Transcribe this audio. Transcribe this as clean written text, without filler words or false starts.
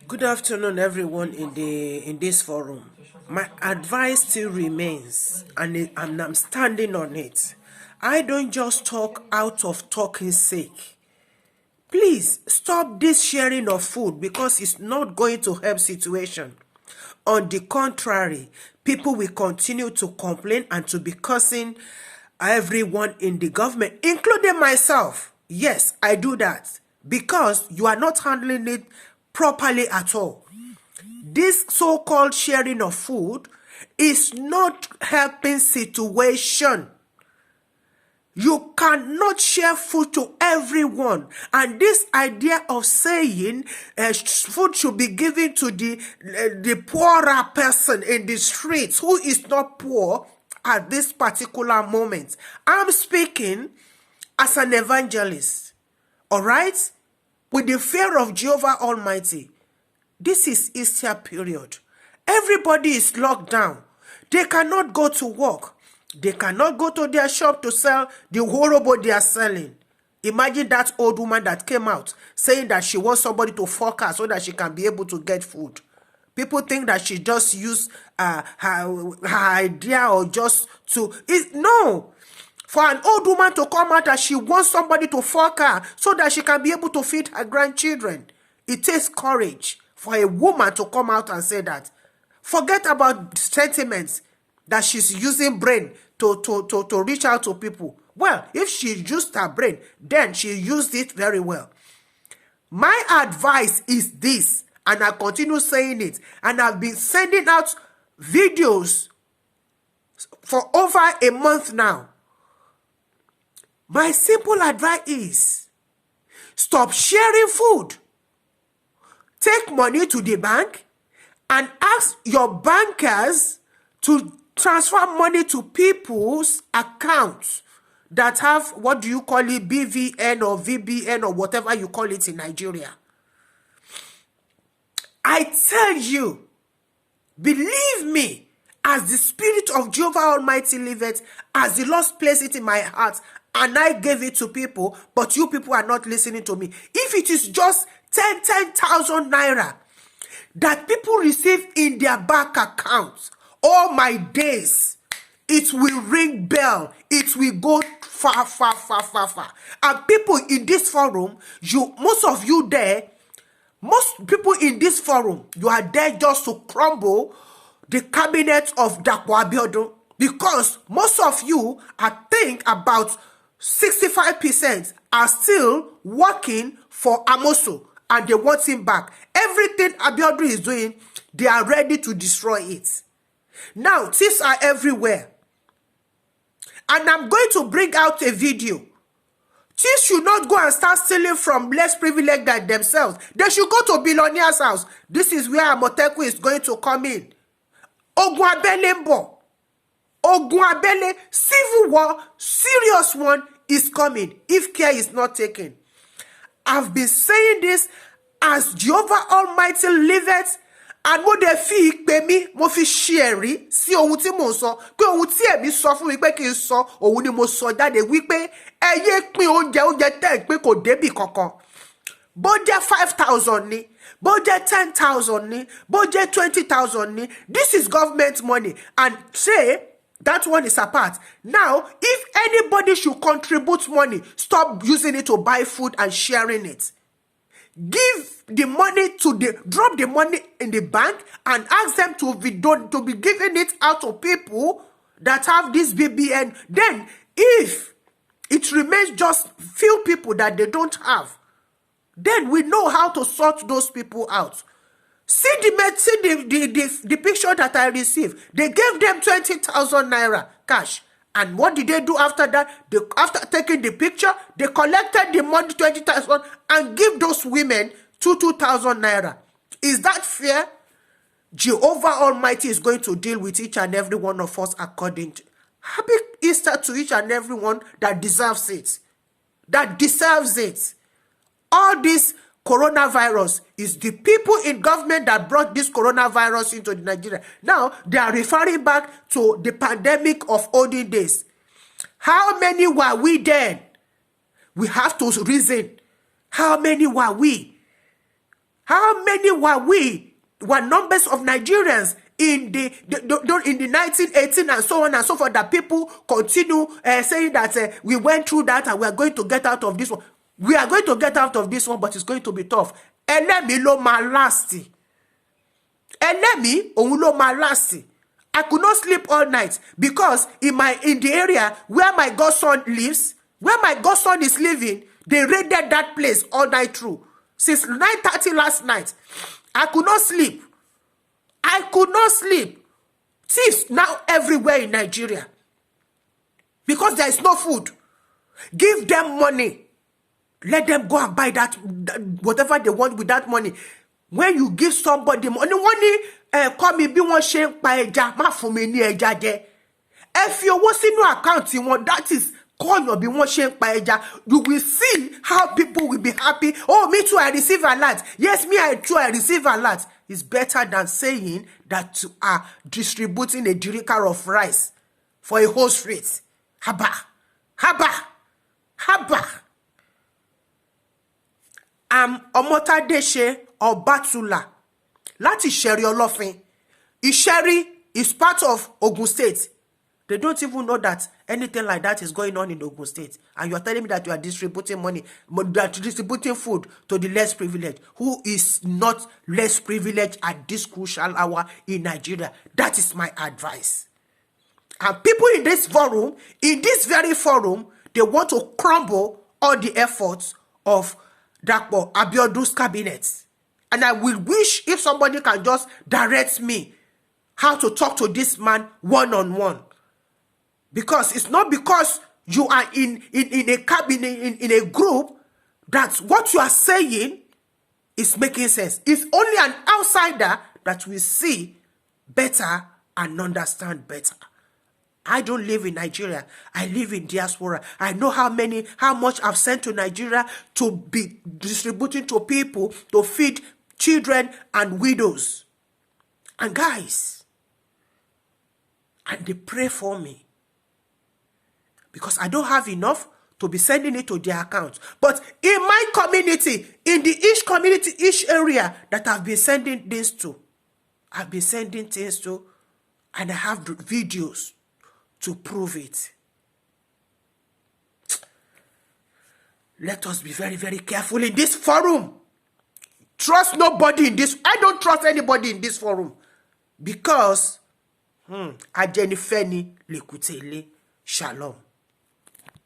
Good afternoon, everyone in this forum. My advice still remains, and I'm standing on it. I don't just talk out of talking sake. Please stop this sharing of food because it's not going to help situation. On the contrary, people will continue to complain and to be cursing everyone in the government, including myself. Yes, I do that because you are not handling it properly at all. This so-called sharing of food is not helping situation. You cannot share food to everyone. And this idea of saying food should be given to the poorer person in the streets who is not poor at this particular moment. I'm speaking as an evangelist. All right? With the fear of Jehovah Almighty. This is Easter period. Everybody is locked down. They cannot go to work. They cannot go to their shop to sell the horrible they are selling. Imagine that old woman that came out saying that she wants somebody to fuck her so that she can be able to get food. People think that she just used her idea or just to... No! For an old woman to come out that she wants somebody to fuck her so that she can be able to feed her grandchildren. It takes courage for a woman to come out and say that. Forget about sentiments that she's using brain to reach out to people. Well, if she used her brain, then she used it very well. My advice is this, and I continue saying it, and I've been sending out videos for over a month now. My simple advice is, stop sharing food. Take money to the bank and ask your bankers to transfer money to people's accounts that have, what do you call it, BVN or VBN or whatever you call it in Nigeria. I tell you, believe me, as the Spirit of Jehovah Almighty liveth, as the Lord placed it in my heart, and I gave it to people, but you people are not listening to me. If it is just 10,000 naira that people receive in their bank accounts, all my days, it will ring bell. It will go far. And people in this forum, most people in this forum, you are there just to crumble the cabinet of Dapo Abiodun, because most of you, I think about 65% are still working for Amosu and they want him back. Everything Abiodun is doing, they are ready to destroy it. Now, thieves are everywhere. And I'm going to bring out a video. Thieves should not go and start stealing from less privileged than themselves. They should go to billionaire's house. This is where Amoteku is going to come in. Ogun Abele, civil war, serious one is coming if care is not taken. I've been saying this as Jehovah Almighty liveth, and mo de fi pe mi mo fi share sí ohun tí mo sọ pé ohun tí ẹ̀mí sọ fún mi pé kí n sọ ohun ni mo sọ jáde wípé ẹ yé pín oúnjẹ tẹ́ pé kò débì kankan. Bó jẹ́ 5,000 ni, bó jẹ́ 10,000 ni, bó jẹ́ 20,000 ni, this is government money, and say that one is apart. Now, if anybody should contribute money, stop using it to buy food and sharing it. Give the money drop the money in the bank and ask them to be giving it out to people that have this BBN. Then, if it remains just few people that they don't have, then we know how to sort those people out. See the picture that I received. They gave them 20,000 naira cash. And what did they do after that? After taking the picture, they collected the money, 20,000, and give those women 2,000 naira. Is that fair? Jehovah Almighty is going to deal with each and every one of us according to... Happy Easter to each and every one that deserves it. That deserves it. All this coronavirus is the people in government that brought this coronavirus into Nigeria. Now, they are referring back to the pandemic of olden days. How many were we then? We have to reason. How many were we? How many were numbers of Nigerians in the 1918 and so on and so forth, that people continue saying that we went through that and we are going to get out of this one. We are going to get out of this one, but it's going to be tough. Elemi lo ma last. Elemi òun ló ma last. I could not sleep all night because in the area where my godson lives, where my godson is living, they raided that place all night through. Since 9:30 last night, I could not sleep. I could not sleep. Thieves now everywhere in Nigeria because there is no food. Give them money. Let them go and buy that whatever they want with that money. When you give somebody money, call me bí wọ́n ṣe ń pa ẹja, má fún mi ní ẹja jẹ. Ẹ fi owó sínú àkáǹtì wọn, that is call your bí wọ́n ṣe ń pa ẹja. You will see how people will be happy. Oh, me too, I receive alert. Yes, me too, I receive alert. It's better than saying that you are distributing a jerrycan of rice for a whole street. Haba. I'm Omotadeshe Obatula. Láti Ìṣẹ̀rí Ọlọ́fin. Ìṣẹ̀rí is part of Ogun State. They don't even know that anything like that is going on in Ogun State. And you are telling me that you are distributing money, that you are distributing food to the less privileged, who is not less privileged at this crucial hour in Nigeria. That is my advice. And people in this forum, in this very forum, they want to crumble all the efforts of Dapo Abiodu's cabinet. And I will wish if somebody can just direct me how to talk to this man one-on-one. Because it's not because you are in a cabinet, in a group, that what you are saying is making sense. It's only an outsider that will see better and understand better. I don't live in Nigeria. I live in diaspora. I know how much I've sent to Nigeria to be distributing to people, to feed children and widows. And guys, and they pray for me. Because I don't have enough to be sending it to their account. But in my community, in each community, each area that I've been sending things to, and I have videos to prove it. Let us be very, very careful in this forum. Trust nobody in this. I don't trust anybody in this forum. Because, Ajenifeni Lekutele, Shalom.